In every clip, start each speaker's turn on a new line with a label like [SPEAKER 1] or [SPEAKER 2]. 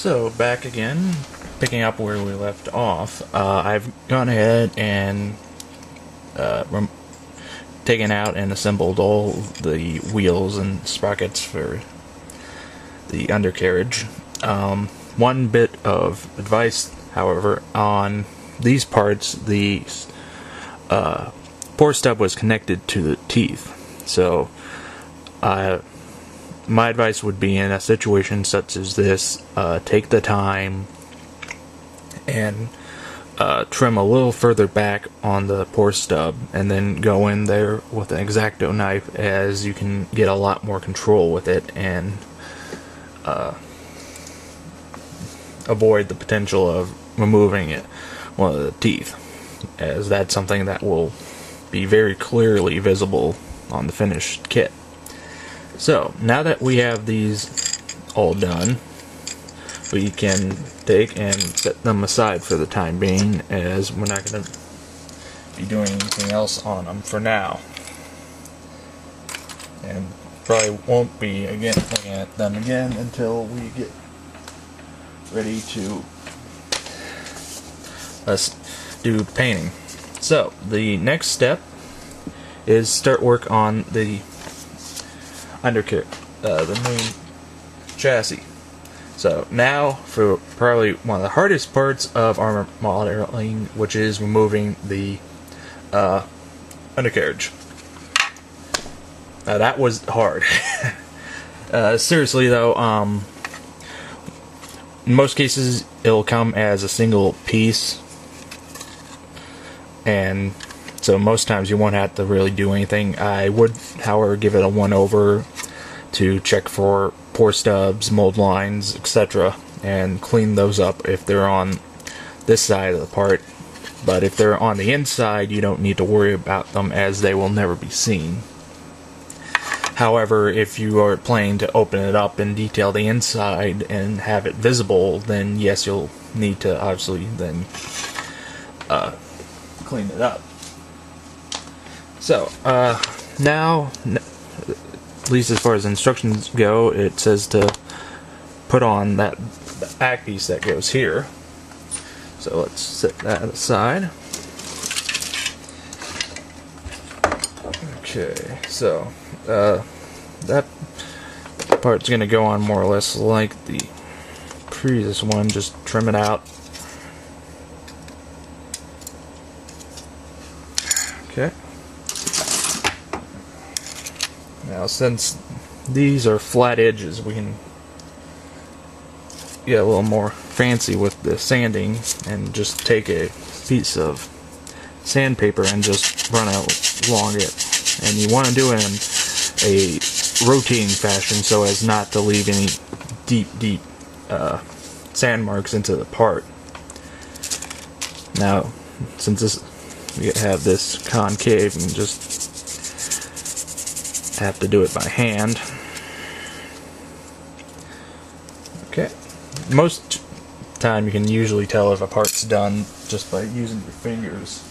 [SPEAKER 1] So back again, picking up where we left off. I've gone ahead and taken out and assembled all the wheels and sprockets for the undercarriage. One bit of advice, however, on these parts, the pour stub was connected to the teeth. So my advice would be, in a situation such as this, take the time and trim a little further back on the pour stub, and then go in there with an X-Acto knife, as you can get a lot more control with it and avoid the potential of removing one of the teeth, as that's something that will be very clearly visible on the finished kit. So, now that we have these all done, we can take and set them aside for the time being, as we're not going to be doing anything else on them for now. And probably won't be looking at them again until we get ready to do painting. So, the next step is start work on the undercarriage, the main chassis. So now for probably one of the hardest parts of armor modeling, which is removing the undercarriage. Now that was hard. Seriously though, in most cases it'll come as a single piece, and so most times you won't have to really do anything. I would, however, give it a once-over to check for pour stubs, mold lines, etc., and clean those up if they're on this side of the part. But if they're on the inside, you don't need to worry about them, as they will never be seen. However, if you are planning to open it up and detail the inside and have it visible, then yes, you'll need to obviously then clean it up. So, now, at least as far as instructions go, it says to put on the back piece that goes here. So let's set that aside. Okay, so that part's going to go on more or less like the previous one, just trim it out. Okay. Now, since these are flat edges, we can get a little more fancy with the sanding and just take a piece of sandpaper and just run along it. And you want to do it in a rotating fashion so as not to leave any deep sand marks into the part. Now, since we have this concave, and just have to do it by hand. Okay. Most time you can usually tell if a part's done just by using your fingers.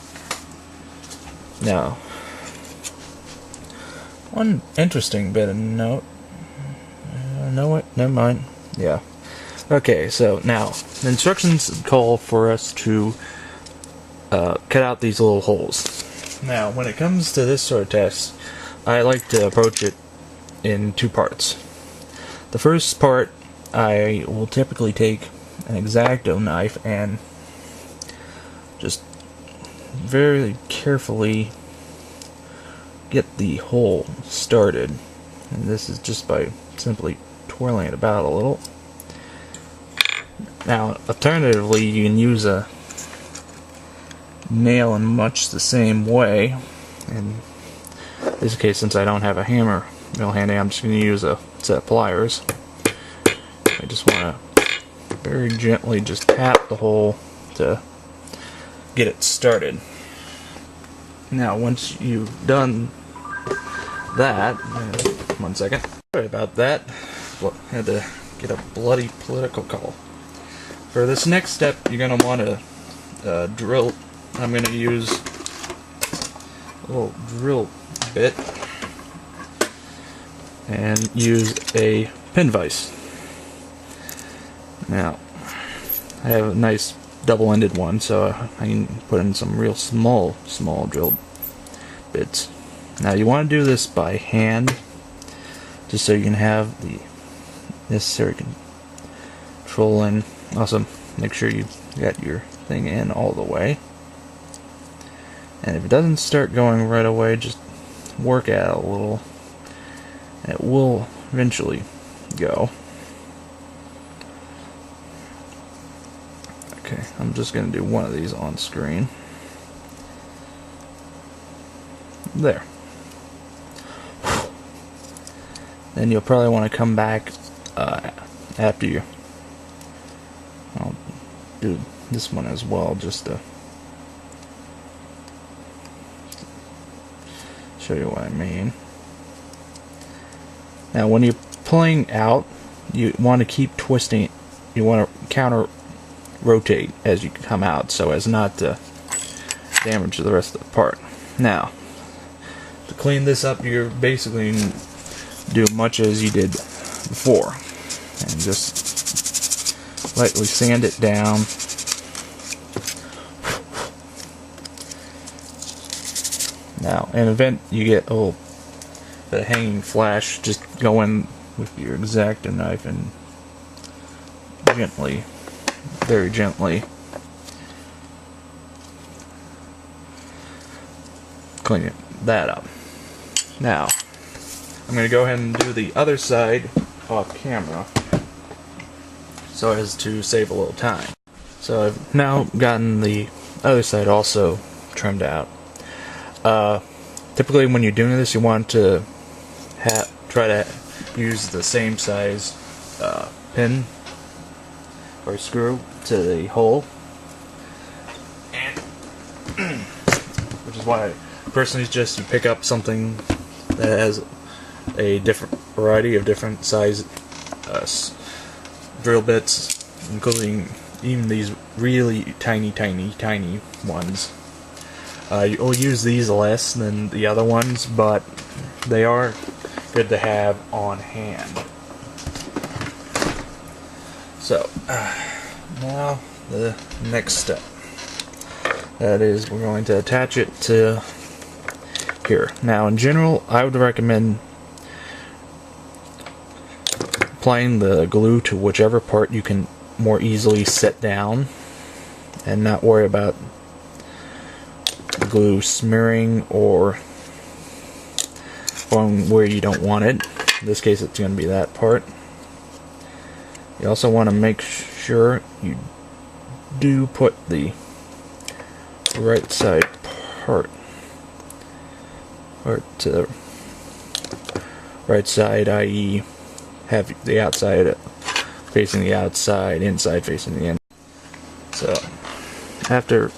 [SPEAKER 1] Now, one interesting bit of note. Know what? Never mind. Yeah. Okay, so now the instructions call for us to cut out these little holes. Now, when it comes to this sort of test, I like to approach it in two parts. The first part, I will typically take an X-Acto knife and just very carefully get the hole started. And this is just by simply twirling it about a little. Now, alternatively, you can use a nail in much the same way. And in this case, since I don't have a hammer real handy, I'm just going to use a set of pliers. I just want to very gently just tap the hole to get it started. Now, once you've done that, one second, sorry about that, had to get a bloody political call. For this next step, you're going to want to drill. I'm going to use a little drill bit and use a pin vise. Now, I have a nice double-ended one, so I can put in some real small drilled bits. Now you want to do this by hand, just so you can have the necessary control, and also make sure you got your thing in all the way. And if it doesn't start going right away, just work at it a little. It will eventually go. Okay, I'm just going to do one of these on screen. There. Then you'll probably want to come back after you. I'll do this one as well, just to show you what I mean. Now when you're pulling out, you want to keep twisting it. You want to counter rotate as you come out, so as not to damage the rest of the part. Now, to clean this up, you're basically do much as you did before, and just lightly sand it down. Now, in the event you get a little bit of hanging flash, just go in with your X-Acto knife and gently, very gently, clean that up. Now, I'm going to go ahead and do the other side off camera, so as to save a little time. So I've now gotten the other side also trimmed out. Typically when you're doing this, you want to try to use the same size pin or screw to the hole, and which is why I personally suggest you pick up something that has a different variety of different size drill bits, including even these really tiny ones. You'll use these less than the other ones, but they are good to have on hand. So, now the next step. That is, we're going to attach it to here. Now, in general, I would recommend applying the glue to whichever part you can more easily set down, and not worry about glue smearing or going where you don't want it. In this case, it's going to be that part. You also want to make sure you do put the right side part to the right side, i.e. have the outside facing the outside, inside facing the inside. So after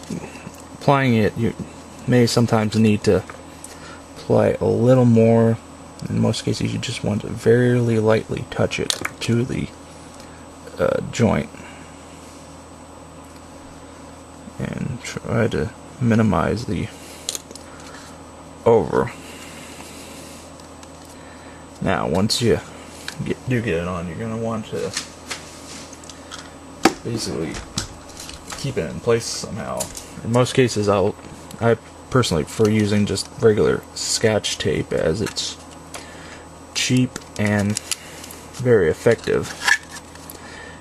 [SPEAKER 1] applying it, you may sometimes need to apply a little more. In most cases, you just want to very lightly touch it to the joint and try to minimize the over. Now, once you do get it on, you're going to want to basically keep it in place somehow. In most cases, I personally prefer using just regular Scotch tape, as it's cheap and very effective.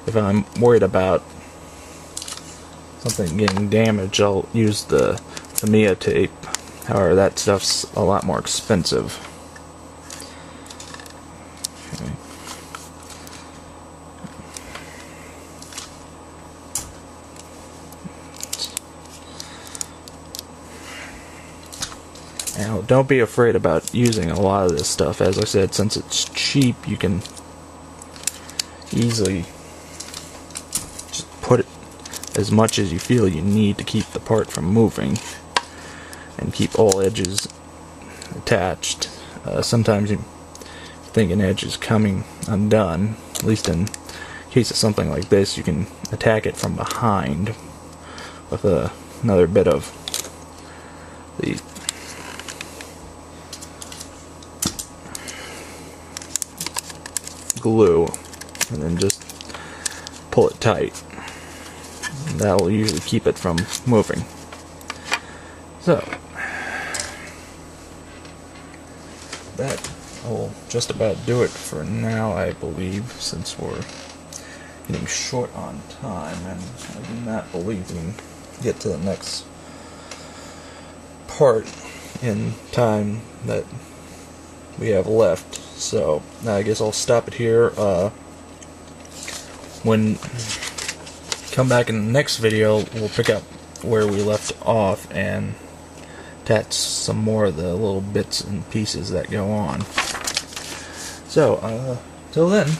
[SPEAKER 1] If I'm worried about something getting damaged, I'll use the Mia tape. However, that stuff's a lot more expensive. Okay. Now, don't be afraid about using a lot of this stuff. As I said, since it's cheap, you can easily just put it as much as you feel you need to keep the part from moving and keep all edges attached. Sometimes you think an edge is coming undone. At least in case of something like this, you can attack it from behind with another bit of the glue, and then just pull it tight. That will usually keep it from moving. So that will just about do it for now, I believe, since we're getting short on time, and I do not believe we can get to the next part in time that we have left. So I guess I'll stop it here. When come back in the next video, we'll pick up where we left off and attach some more of the little bits and pieces that go on. So till then,